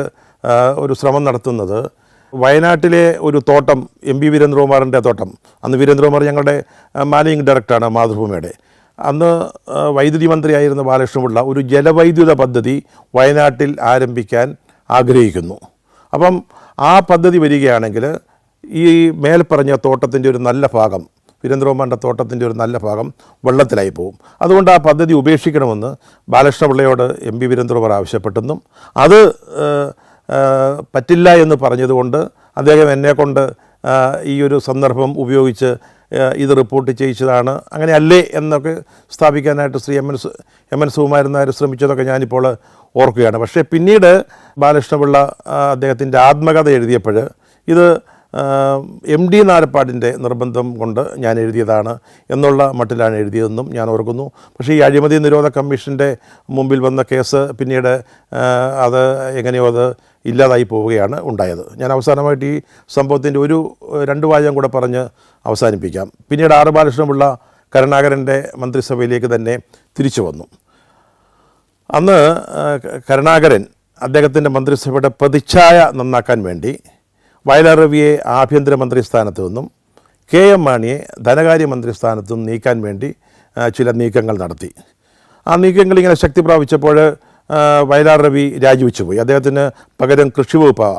ഒരു ശ്രമം നടത്തുന്നത് വയനാട്ടിലെ ഒരു തോട്ടം, എം.പി. വീരേന്ദ്രകുമാറിൻ്റെ തോട്ടം. അന്ന് വീരേന്ദ്രകുമാർ ഞങ്ങളുടെ മാനേജിംഗ് ഡയറക്ടറാണ് മാതൃഭൂമിയുടെ. അന്ന് വൈദ്യുതി മന്ത്രിയായിരുന്ന ബാലകൃഷ്ണപിള്ള ഒരു ജലവൈദ്യുത പദ്ധതി വയനാട്ടിൽ ആരംഭിക്കാൻ ആഗ്രഹിക്കുന്നു. അപ്പം ആ പദ്ധതി വരികയാണെങ്കിൽ ഈ മേൽപ്പറഞ്ഞ തോട്ടത്തിൻ്റെ ഒരു നല്ല ഭാഗം, വീരേന്ദ്രകുമാറിൻ്റെ തോട്ടത്തിൻ്റെ ഒരു നല്ല ഭാഗം വെള്ളത്തിലായി പോകും. അതുകൊണ്ട് ആ പദ്ധതി ഉപേക്ഷിക്കണമെന്ന് ബാലകൃഷ്ണപിള്ളയോട് എം.പി. വീരേന്ദ്രകുമാർ ആവശ്യപ്പെട്ടെന്നും അത് പറ്റില്ല എന്ന് പറഞ്ഞതുകൊണ്ട് അദ്ദേഹം എന്നെക്കൊണ്ട് ഈ ഒരു സന്ദർഭം ഉപയോഗിച്ച് ഇത് റിപ്പോർട്ട് ചെയ്യിച്ചതാണ്, അങ്ങനെ അല്ലേ എന്നൊക്കെ സ്ഥാപിക്കാനായിട്ട് ശ്രീ എം എൻ സുകുമാരൻ നായർ ശ്രമിച്ചതൊക്കെ ഞാനിപ്പോൾ ഓർക്കുകയാണ്. പക്ഷേ പിന്നീട് ബാലകൃഷ്ണപിള്ള അദ്ദേഹത്തിൻ്റെ ആത്മകഥ എഴുതിയപ്പോൾ ഇത് എം ഡി നാരപ്പാടിൻ്റെ നിർബന്ധം കൊണ്ട് ഞാൻ എഴുതിയതാണ് എന്നുള്ള മട്ടിലാണ് എഴുതിയതെന്നും ഞാൻ ഓർക്കുന്നു. പക്ഷേ ഈ അഴിമതി നിരോധക കമ്മീഷൻ്റെ മുമ്പിൽ വന്ന കേസ് പിന്നീട് അത് എങ്ങനെയോ അത് ഇല്ലാതായി പോവുകയാണ് ഉണ്ടായത്. ഞാൻ അവസാനമായിട്ട് ഈ സംഭവത്തിൻ്റെ രണ്ട് വാചകം കൂടെ പറഞ്ഞ് അവസാനിപ്പിക്കാം. പിന്നീട് ആർ ബാലകൃഷ്ണപിള്ള കരുണാകരൻ്റെ മന്ത്രിസഭയിലേക്ക് തന്നെ തിരിച്ചു വന്നു. അന്ന് കരുണാകരൻ അദ്ദേഹത്തിൻ്റെ മന്ത്രിസഭയുടെ പ്രതിച്ഛായ നന്നാക്കാൻ വേണ്ടി വയലാർ രവിയെ ആഭ്യന്തരമന്ത്രി സ്ഥാനത്തു നിന്നും കെ.എം. മാണിയെ ധനകാര്യമന്ത്രി സ്ഥാനത്തു നിന്നും നീക്കാൻ വേണ്ടി ചില നീക്കങ്ങൾ നടത്തി. ആ നീക്കങ്ങൾ ഇങ്ങനെ ശക്തി പ്രാപിച്ചപ്പോൾ വയലാർ രവി രാജിവെച്ചു പോയി. അദ്ദേഹത്തിന് പകരം കൃഷി വകുപ്പ്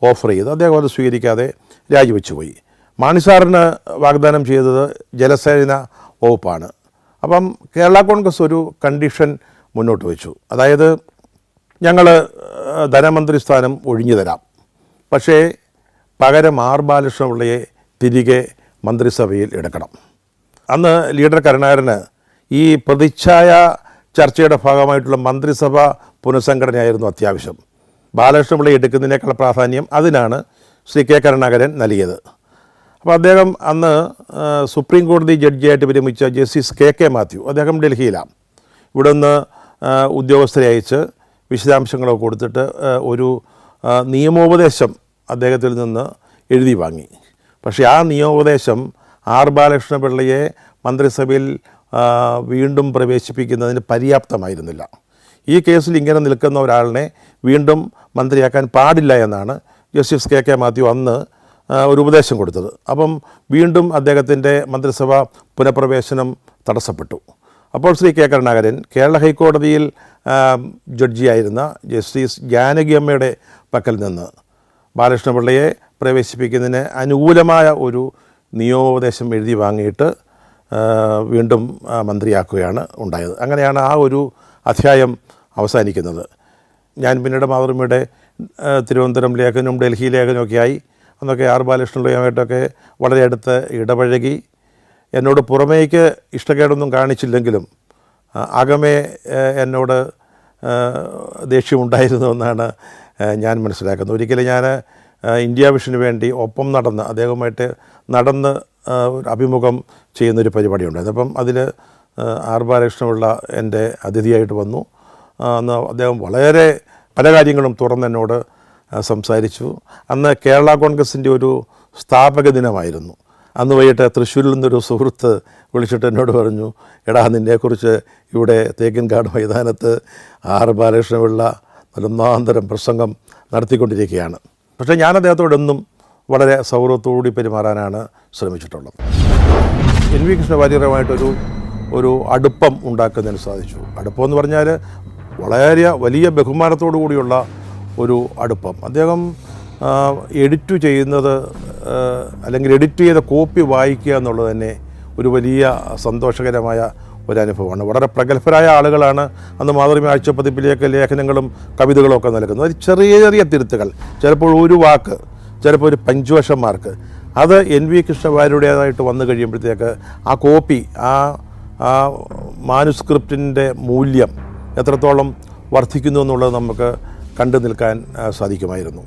ഓഫർ ചെയ്ത് അദ്ദേഹം അത് സ്വീകരിക്കാതെ രാജിവെച്ചു പോയി. മാണി സാറിന് വാഗ്ദാനം ചെയ്തത് ജലസേന വകുപ്പാണ്. അപ്പം കേരള കോൺഗ്രസ് ഒരു കണ്ടീഷൻ മുന്നോട്ട് വെച്ചു. അതായത് ഞങ്ങൾ ധനമന്ത്രി സ്ഥാനം ഒഴിഞ്ഞു തരാം, പക്ഷേ പകരം ആർ ബാലകൃഷ്ണപിള്ളയെ തിരികെ മന്ത്രിസഭയിൽ എടുക്കണം. അന്ന് ലീഡർ കരുണാകരന് ഈ പ്രതിച്ഛായ ചർച്ചയുടെ ഭാഗമായിട്ടുള്ള മന്ത്രിസഭ പുനഃസംഘടനയായിരുന്നു അത്യാവശ്യം. ബാലകൃഷ്ണപിള്ളയെ എടുക്കുന്നതിനേക്കാൾ പ്രാധാന്യം അതിനാണ് ശ്രീ കെ കരുണാകരൻ നൽകിയത്. അപ്പോൾ അദ്ദേഹം അന്ന് സുപ്രീം കോടതി ജഡ്ജിയായിട്ട് വിരമിച്ച ജസ്റ്റിസ് കെ മാത്യു, അദ്ദേഹം ഡൽഹിയിലാണ്. ഇവിടെ നിന്ന് ഉദ്യോഗസ്ഥരെ അയച്ച് വിശദാംശങ്ങളൊക്കെ കൊടുത്തിട്ട് ഒരു നിയമോപദേശം അദ്ദേഹത്തിൽ നിന്ന് എഴുതി വാങ്ങി. പക്ഷേ ആ നിയമോപദേശം ആർ ബാലകൃഷ്ണപിള്ളയെ മന്ത്രിസഭയിൽ വീണ്ടും പ്രവേശിപ്പിക്കുന്നതിന് പര്യാപ്തമായിരുന്നില്ല. ഈ കേസിൽ ഇങ്ങനെ നിൽക്കുന്ന ഒരാളിനെ വീണ്ടും മന്ത്രിയാക്കാൻ പാടില്ല എന്നാണ് ജസ്റ്റിസ് കെ മാത്യു അന്ന് ഒരു ഉപദേശം കൊടുത്തത്. അപ്പം വീണ്ടും അദ്ദേഹത്തിൻ്റെ മന്ത്രിസഭ പുനഃപ്രവേശനം തടസ്സപ്പെട്ടു. അപ്പോൾ ശ്രീ കെ കരുണാകരൻ കേരള ഹൈക്കോടതിയിൽ ജഡ്ജിയായിരുന്ന ജസ്റ്റിസ് ജാനകി അമ്മയുടെ പക്കൽ നിന്ന് ബാലകൃഷ്ണപിള്ളയെ പ്രവേശിപ്പിക്കുന്നതിന് അനുകൂലമായ ഒരു നിയമോപദേശം എഴുതി വാങ്ങിയിട്ട് വീണ്ടും മന്ത്രിയാക്കുകയാണ് ഉണ്ടായത്. അങ്ങനെയാണ് ആ ഒരു അധ്യായം അവസാനിക്കുന്നത്. ഞാൻ പിന്നീട് മാതൃഭൂമിയുടെ തിരുവനന്തപുരം ലേഖനവും ഡൽഹി ലേഖനമൊക്കെ ആയി. അന്നൊക്കെ ആർ ബാലകൃഷ്ണപിള്ളയുമായിട്ടൊക്കെ വളരെ അടുത്ത് ഇടപഴകി. എന്നോട് പുറമേക്ക് ഇഷ്ടക്കേടൊന്നും കാണിച്ചില്ലെങ്കിലും അകമേ എന്നോട് ദേഷ്യമുണ്ടായിരുന്നു എന്നാണ് ഞാൻ മനസ്സിലാക്കുന്നത്. ഒരിക്കലും ഞാൻ ഇന്ത്യ വിഷന് വേണ്ടി ഒപ്പം അദ്ദേഹവുമായിട്ട് നടന്ന് ഒരു അഭിമുഖം ചെയ്യുന്നൊരു പരിപാടി ഉണ്ടായിരുന്നു. അപ്പം അതിൽ ആർ ബാലകൃഷ്ണപിള്ള എൻ്റെ അതിഥിയായിട്ട് വന്നു. അന്ന് അദ്ദേഹം വളരെ പല കാര്യങ്ങളും തുറന്ന് എന്നോട് സംസാരിച്ചു. അന്ന് കേരള കോൺഗ്രസിൻ്റെ ഒരു സ്ഥാപക ദിനമായിരുന്നു. അന്ന് വൈകിട്ട് തൃശ്ശൂരിൽ നിന്നൊരു സുഹൃത്ത് വിളിച്ചിട്ട് എന്നോട് പറഞ്ഞു, എടാ നിന്നെക്കുറിച്ച് ഇവിടെ തേക്കിൻകാട് മൈതാനത്ത് ആർ ബാലകൃഷ്ണപിള്ള ഒന്നാന്തരം പ്രസംഗം നടത്തിക്കൊണ്ടിരിക്കുകയാണ്. പക്ഷേ ഞാൻ അദ്ദേഹത്തോടെന്നും വളരെ സൗഹൃദത്തോടുകൂടി പെരുമാറാനാണ് ശ്രമിച്ചിട്ടുള്ളത്. എൻ വി കൃഷ്ണവാര്യരുമായിട്ടൊരു ഒരു അടുപ്പം ഉണ്ടാക്കുന്നതിന് സാധിച്ചു. അടുപ്പം എന്ന് പറഞ്ഞാൽ വളരെ വലിയ ബഹുമാനത്തോടു കൂടിയുള്ള ഒരു അടുപ്പം. അദ്ദേഹം എഡിറ്റ് ചെയ്യുന്നത് അല്ലെങ്കിൽ എഡിറ്റ് ചെയ്ത കോപ്പി വായിക്കുക എന്നുള്ളത് തന്നെ ഒരു വലിയ സന്തോഷകരമായ ഒരനുഭവമാണ്. വളരെ പ്രഗത്ഭരായ ആളുകളാണ് അന്ന് മാതൃഭൂമി ആഴ്ചപ്പതിപ്പിലേക്ക് ലേഖനങ്ങളും കവിതകളും ഒക്കെ നൽകുന്നത്. ഒരു ചെറിയ ചെറിയ തിരുത്തുകൾ, ചിലപ്പോൾ ഒരു വാക്ക്, ചിലപ്പോൾ ഒരു പഞ്ച്വേഷൻ മാർക്ക്, അത് NV കൃഷ്ണവാര്യരുടേതായിട്ട് വന്നു കഴിയുമ്പോഴത്തേക്ക് ആ കോപ്പി, ആ മാനുസ്ക്രിപ്റ്റിൻ്റെ മൂല്യം എത്രത്തോളം വർദ്ധിക്കുന്നു എന്നുള്ളത് നമുക്ക് കണ്ടു നിൽക്കാൻ സാധിക്കുമായിരുന്നു.